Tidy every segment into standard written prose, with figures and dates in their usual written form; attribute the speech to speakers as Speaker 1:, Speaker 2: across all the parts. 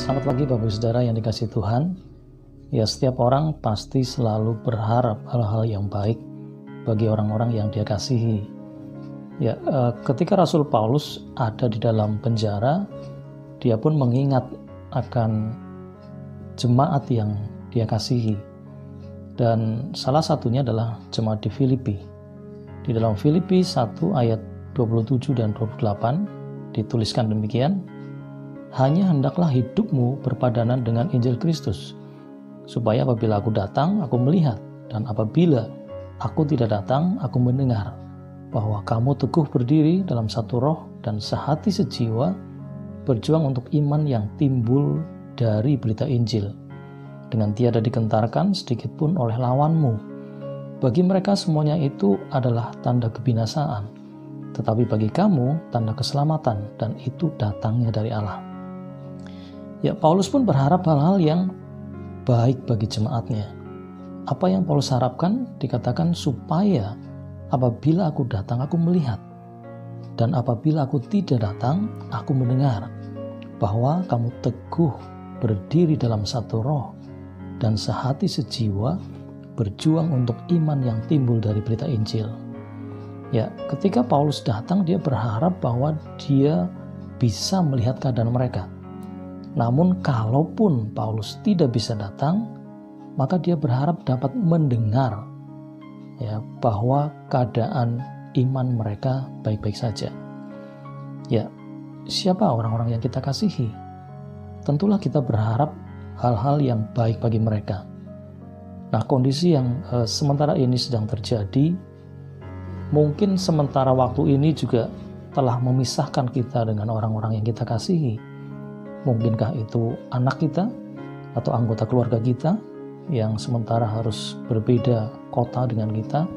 Speaker 1: Selamat pagi Bapak Ibu Saudara yang dikasihi Tuhan. Ya, setiap orang pasti selalu berharap hal-hal yang baik bagi orang-orang yang dia kasihi. Ya, ketika Rasul Paulus ada di dalam penjara, dia pun mengingat akan jemaat yang dia kasihi. Dan salah satunya adalah jemaat di Filipi. Di dalam Filipi 1 ayat 27 dan 28 dituliskan demikian, hanya hendaklah hidupmu berpadanan dengan Injil Kristus, supaya apabila aku datang, aku melihat, dan apabila aku tidak datang, aku mendengar, bahwa kamu teguh berdiri dalam satu roh dan sehati sejiwa, berjuang untuk iman yang timbul dari berita Injil, dengan tiada digentarkan sedikit pun oleh lawanmu. Bagi mereka semuanya itu adalah tanda kebinasaan, tetapi bagi kamu tanda keselamatan, dan itu datangnya dari Allah. Ya, Paulus pun berharap hal-hal yang baik bagi jemaatnya. Apa yang Paulus harapkan? Dikatakan supaya apabila aku datang, aku melihat. Dan apabila aku tidak datang, aku mendengar bahwa kamu teguh berdiri dalam satu roh dan sehati sejiwa, berjuang untuk iman yang timbul dari berita Injil. Ya, ketika Paulus datang, dia berharap bahwa dia bisa melihat keadaan mereka. Namun kalaupun Paulus tidak bisa datang, maka dia berharap dapat mendengar ya bahwa keadaan iman mereka baik-baik saja. Ya, siapa orang-orang yang kita kasihi? Tentulah kita berharap hal-hal yang baik bagi mereka. Nah, kondisi yang sementara ini sedang terjadi, mungkin sementara waktu ini juga telah memisahkan kita dengan orang-orang yang kita kasihi. Mungkinkah itu anak kita atau anggota keluarga kita yang sementara harus berbeda kota dengan kita,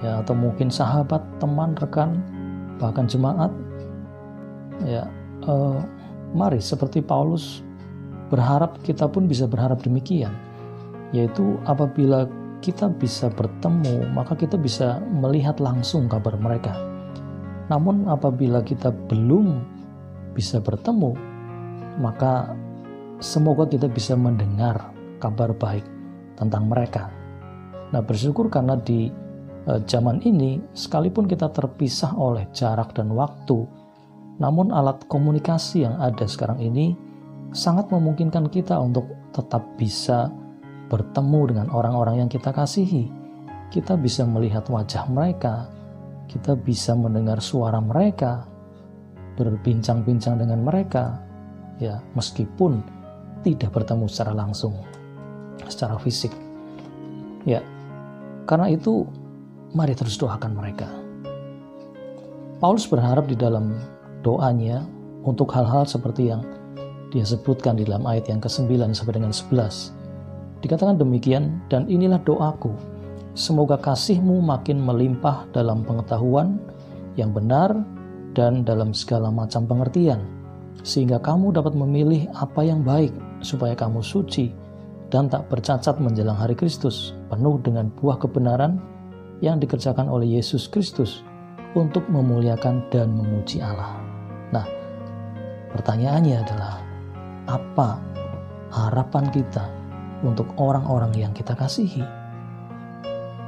Speaker 1: ya, atau mungkin sahabat, teman, rekan, bahkan jemaat. Ya, mari seperti Paulus berharap, kita pun bisa berharap demikian, yaitu apabila kita bisa bertemu, maka kita bisa melihat langsung kabar mereka. Namun apabila kita belum bisa bertemu, maka semoga kita bisa mendengar kabar baik tentang mereka. Nah, bersyukur karena di zaman ini, sekalipun kita terpisah oleh jarak dan waktu, namun alat komunikasi yang ada sekarang ini sangat memungkinkan kita untuk tetap bisa bertemu dengan orang-orang yang kita kasihi. Kita bisa melihat wajah mereka, kita bisa mendengar suara mereka, berbincang-bincang dengan mereka, ya, meskipun tidak bertemu secara langsung, secara fisik. Ya, karena itu mari terus doakan mereka. Paulus berharap di dalam doanya untuk hal-hal seperti yang dia sebutkan di dalam ayat yang ke-9 sampai dengan 11. Dikatakan demikian, dan inilah doaku, semoga kasihmu makin melimpah dalam pengetahuan yang benar dan dalam segala macam pengertian, sehingga kamu dapat memilih apa yang baik, supaya kamu suci dan tak bercacat menjelang hari Kristus, penuh dengan buah kebenaran yang dikerjakan oleh Yesus Kristus untuk memuliakan dan memuji Allah. Nah, pertanyaannya adalah, apa harapan kita untuk orang-orang yang kita kasihi?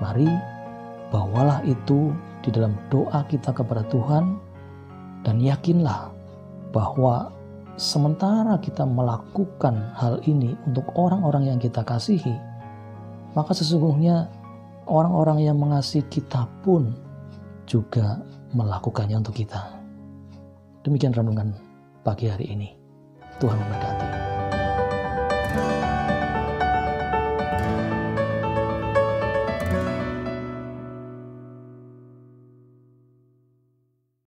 Speaker 1: Mari bawalah itu di dalam doa kita kepada Tuhan, dan yakinlah bahwa sementara kita melakukan hal ini untuk orang-orang yang kita kasihi, maka sesungguhnya orang-orang yang mengasihi kita pun juga melakukannya untuk kita. Demikian renungan pagi hari ini. Tuhan memberkati.